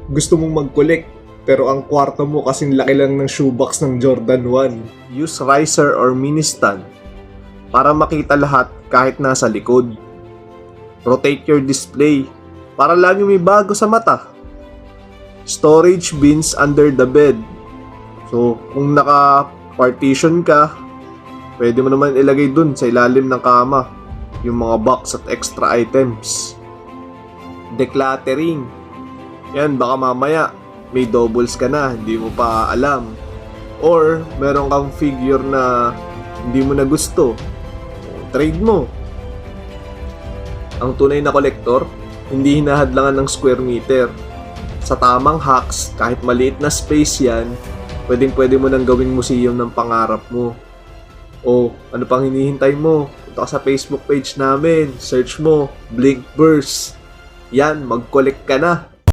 Gusto mong mag-collect, pero ang kwarto mo kasing laki lang ng shoebox ng Jordan 1. Use riser or mini stand para makita lahat kahit nasa likod. Rotate your display para lagi may bago sa mata. Storage bins under the bed. So, kung naka-partition ka, pwede mo naman ilagay dun sa ilalim ng kama yung mga box at extra items. Decluttering. Yan, baka mamaya may doubles ka na, hindi mo pa alam. Or, meron kang figure na hindi mo na gusto. Trade mo. Ang tunay na kolektor, hindi hinahadlangan ng square meter. Sa tamang hacks, kahit maliit na space yan, pwede mo nang gawing museum ng pangarap mo. O, ano pang hinihintay mo? Punta ka sa Facebook page namin, search mo, Blinkverse. Yan, mag-collect ka na.